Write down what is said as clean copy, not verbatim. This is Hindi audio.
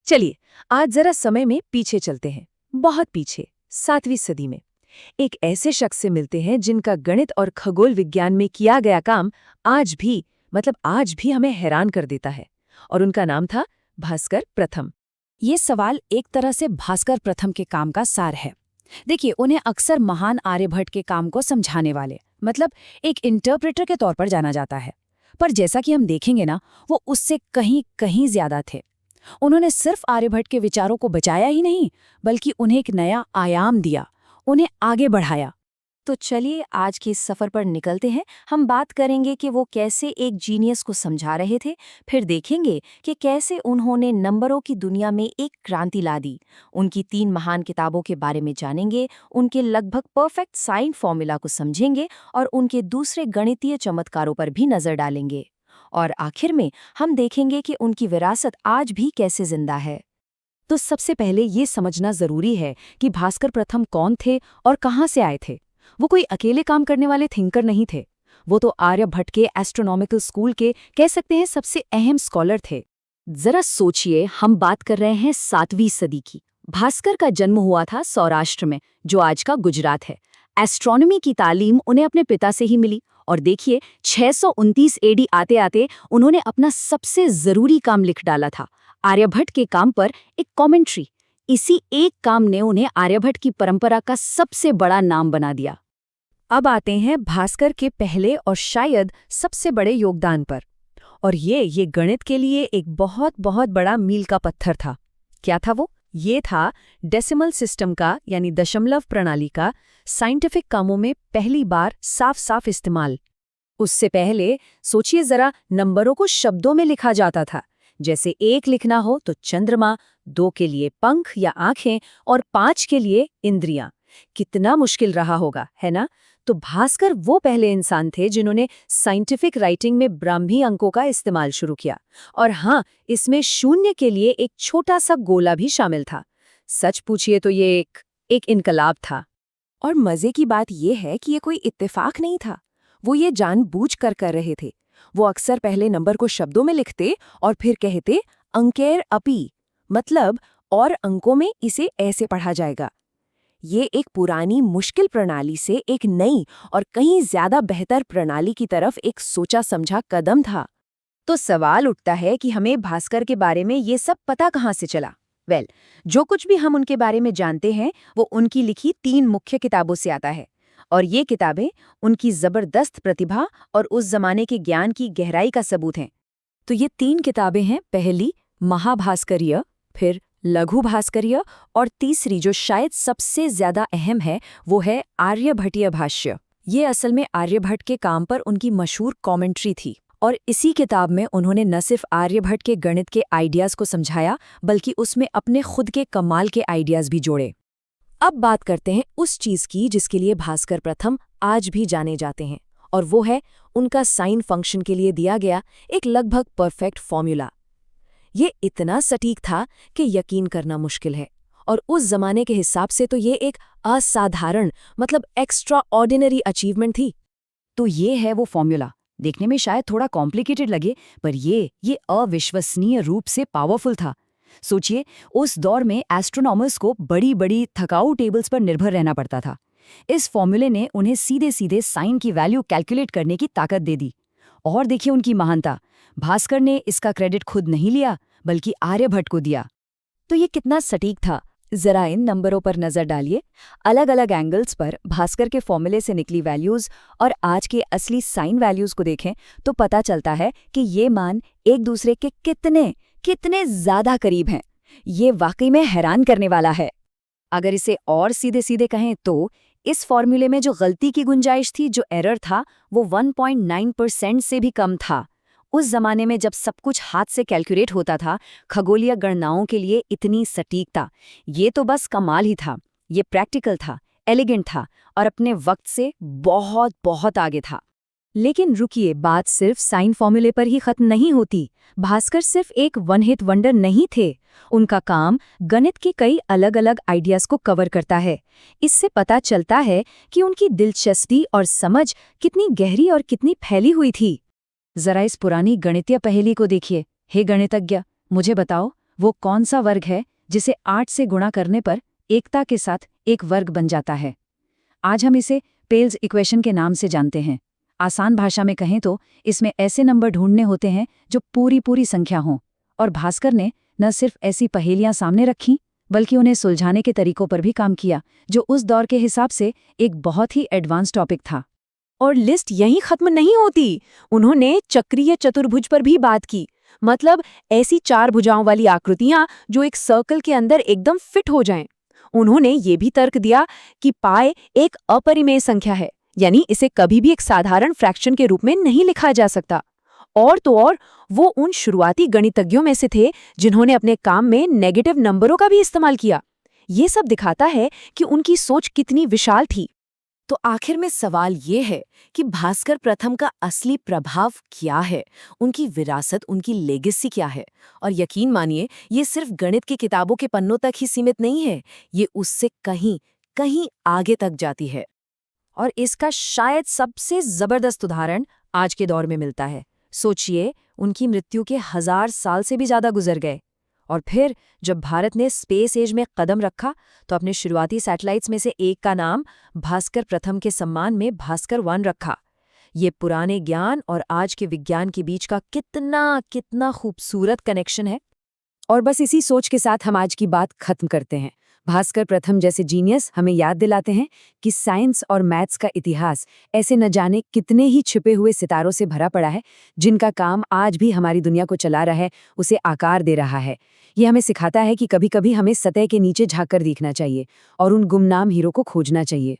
चलिए आज जरा समय में पीछे चलते हैं, बहुत पीछे, 7वीं सदी में। एक ऐसे शख्स से मिलते हैं जिनका गणित और खगोल विज्ञान में किया गया काम आज भी हमें हैरान कर देता है। और उनका नाम था भास्कर प्रथम। ये सवाल एक तरह से भास्कर प्रथम के काम का सार है। देखिए, उन्हें अक्सर महान आर्यभट्ट के काम को समझाने वाले, मतलब एक इंटरप्रेटर के तौर पर जाना जाता है। पर जैसा कि हम देखेंगे ना, वो उससे कहीं कहीं ज्यादा थे। उन्होंने सिर्फ आर्यभट्ट के विचारों को बचाया ही नहीं, बल्कि उन्हें एक नया आयाम दिया, उन्हें आगे बढ़ाया। तो चलिए आज के इस सफर पर निकलते हैं। हम बात करेंगे कि वो कैसे एक जीनियस को समझा रहे थे, फिर देखेंगे कि कैसे उन्होंने नंबरों की दुनिया में एक क्रांति ला दी। उनकी 3 महान किताबों के बारे में जानेंगे, उनके लगभग परफेक्ट साइन फॉर्मूला को समझेंगे और उनके दूसरे गणितीय चमत्कारों पर भी नजर डालेंगे। और आखिर में हम देखेंगे कि उनकी विरासत आज भी कैसे जिंदा है। तो सबसे पहले ये समझना जरूरी है कि भास्कर प्रथम कौन थे और कहाँ से आए थे। वो कोई अकेले काम करने वाले थिंकर नहीं थे। वो तो आर्यभट्ट के एस्ट्रोनॉमिकल स्कूल के कह सकते हैं सबसे अहम स्कॉलर थे। जरा सोचिए, हम बात कर रहे हैं 7वीं सदी की। भास्कर का जन्म हुआ था सौराष्ट्र में, जो आज का गुजरात है। एस्ट्रोनॉमी की तालीम उन्हें अपने पिता से ही मिली। और देखिए, 629 एडी आते आते उन्होंने अपना सबसे जरूरी काम लिख डाला था, आर्यभट्ट के काम पर एक कमेंट्री। इसी एक काम ने उन्हें आर्यभट्ट की परंपरा का सबसे बड़ा नाम बना दिया। अब आते हैं भास्कर के पहले और शायद सबसे बड़े योगदान पर। और ये गणित के लिए एक बहुत बहुत बड़ा मील का पत्थर था। क्या था वो? ये था डेसिमल सिस्टम का, यानी दशमलव प्रणाली का साइंटिफिक कामों में पहली बार साफ साफ इस्तेमाल। उससे पहले सोचिए जरा, नंबरों को शब्दों में लिखा जाता था। जैसे 1 लिखना हो तो चंद्रमा, 2 के लिए पंख या आंखें और 5 के लिए इंद्रियां। कितना मुश्किल रहा होगा, है ना? तो भास्कर वो पहले इंसान थे जिन्होंने साइंटिफिक राइटिंग में ब्राह्मी अंकों का इस्तेमाल शुरू किया। और हाँ, इसमें 0 के लिए एक छोटा सा गोला भी शामिल था। सच पूछिए तो ये एक इनकलाब था। और मजे की बात यह है कि ये कोई इत्तेफाक नहीं था। वो ये जानबूझकर कर रहे थे। वो अक्सर पहले नंबर को शब्दों में लिखते और फिर कहते अंकेर अपी, मतलब और अंकों में इसे ऐसे पढ़ा जाएगा। ये एक पुरानी मुश्किल प्रणाली से एक नई और कहीं ज्यादा बेहतर प्रणाली की तरफ एक सोचा समझा कदम था। तो सवाल उठता है कि हमें भास्कर के बारे में ये सब पता कहाँ से चला? जो कुछ भी हम उनके बारे में जानते हैं वो उनकी लिखी 3 मुख्य किताबों से आता है। और ये किताबें उनकी जबरदस्त प्रतिभा और उस जमाने के ज्ञान की गहराई का सबूत हैं। तो ये 3 किताबें हैं। पहली महाभास्करीय, फिर लघु भास्करीय, और तीसरी जो शायद सबसे ज्यादा अहम है वो है आर्यभट्टीय भाष्य। ये असल में आर्यभट्ट के काम पर उनकी मशहूर कमेंट्री थी। और इसी किताब में उन्होंने न सिर्फ आर्यभट्ट के गणित के आइडियाज को समझाया, बल्कि उसमें अपने खुद के कमाल के आइडियाज भी जोड़े। अब बात करते हैं उस चीज की जिसके लिए भास्कर प्रथम आज भी जाने जाते हैं, और वो है उनका साइन फंक्शन के लिए दिया गया एक लगभग परफेक्ट फॉर्मूला। ये इतना सटीक था कि यकीन करना मुश्किल है। और उस जमाने के हिसाब से तो ये एक असाधारण, मतलब एक्स्ट्रा ऑर्डिनरी अचीवमेंट थी। तो ये है वो फॉर्मूला। देखने में शायद थोड़ा कॉम्प्लिकेटेड लगे, पर ये अविश्वसनीय रूप से पावरफुल था। सोचिए, उस दौर में एस्ट्रोनॉमर्स को बड़ी बड़ी थकाऊ टेबल्स पर निर्भर रहना पड़ता था। इस फॉर्मूले ने उन्हें सीधे सीधे साइन की वैल्यू कैलकुलेट करने की ताकत दे दी। और देखिए उनकी महानता, भास्कर ने इसका क्रेडिट खुद नहीं लिया, बल्कि आर्यभट्ट को दिया। तो ये कितना सटीक था, जरा इन नंबरों पर नजर डालिए। अलग अलग एंगल्स पर भास्कर के फॉर्मूले से निकली वैल्यूज और आज के असली साइन वैल्यूज को देखें तो पता चलता है कि ये मान एक दूसरे के कितने ज्यादा करीब हैं। ये वाकई में हैरान करने वाला है। अगर इसे और सीधे सीधे कहें तो इस फॉर्मूले में जो गलती की गुंजाइश थी, जो एरर था, वो 1.9% से भी कम था। उस जमाने में जब सब कुछ हाथ से कैलकुलेट होता था, खगोलीय गणनाओं के लिए इतनी सटीकता, ये तो बस कमाल ही था। ये प्रैक्टिकल था, एलिगेंट था और अपने वक्त से बहुत बहुत आगे था। लेकिन रुकिए, बात सिर्फ साइन फॉर्मूले पर ही खत्म नहीं होती। भास्कर सिर्फ एक वन हिट वंडर नहीं थे। उनका काम गणित के कई अलग अलग आइडियाज को कवर करता है। इससे पता चलता है कि उनकी दिलचस्पी और समझ कितनी गहरी और कितनी फैली हुई थी। जरा इस पुरानी गणितीय पहेली को देखिए। हे गणितज्ञ, मुझे बताओ, वो कौन सा वर्ग है जिसे 8 से गुणा करने पर एकता के साथ एक वर्ग बन जाता है? आज हम इसे पेल्स इक्वेशन के नाम से जानते हैं। आसान भाषा में कहें तो इसमें ऐसे नंबर ढूंढने होते हैं जो पूरी संख्या हों, और भास्कर ने न सिर्फ ऐसी पहेलियां सामने रखीं बल्कि उन्हें सुलझाने के तरीकों पर भी काम किया, जो उस दौर के हिसाब से एक बहुत ही एडवांस टॉपिक था। और लिस्ट यहीं खत्म नहीं होती। उन्होंने चक्रीय चतुर्भुज पर भी बात की, मतलब ऐसी 4 भुजाओं वाली आकृतियां जो एक सर्कल के अंदर एकदम फिट हो जाएं। उन्होंने ये भी तर्क दिया कि पाई एक अपरिमेय संख्या है, यानी इसे कभी भी एक साधारण फ्रैक्शन के रूप में नहीं लिखा जा सकता। और तो और वो उन शुरुआती गणितज्ञों में से थे जिन्होंने अपने काम में नेगेटिव नंबरों का भी इस्तेमाल किया। ये सब दिखाता है कि उनकी सोच कितनी विशाल थी। तो आखिर में सवाल ये है कि भास्कर प्रथम का असली प्रभाव क्या है, उनकी विरासत, उनकी लेगेसी क्या है? और यकीन मानिए, ये सिर्फ गणित की किताबों के पन्नों तक ही सीमित नहीं है, ये उससे कहीं आगे तक जाती है। और इसका शायद सबसे जबरदस्त उदाहरण आज के दौर में मिलता है। सोचिए, उनकी मृत्यु के 1000 साल से भी ज्यादा गुजर गए, और फिर जब भारत ने स्पेस एज में कदम रखा तो अपने शुरुआती सैटेलाइट्स में से एक का नाम भास्कर प्रथम के सम्मान में भास्कर 1 रखा। ये पुराने ज्ञान और आज के विज्ञान के बीच का कितना खूबसूरत कनेक्शन है। और बस इसी सोच के साथ हम आज की बात खत्म करते हैं। भास्कर प्रथम जैसे जीनियस हमें याद दिलाते हैं कि साइंस और मैथ्स का इतिहास ऐसे न जाने कितने ही छिपे हुए सितारों से भरा पड़ा है, जिनका काम आज भी हमारी दुनिया को चला रहा है, उसे आकार दे रहा है। ये हमें सिखाता है कि कभी-कभी हमें सतह के नीचे झांक कर देखना चाहिए और उन गुमनाम हीरो को खोजना चाहिए।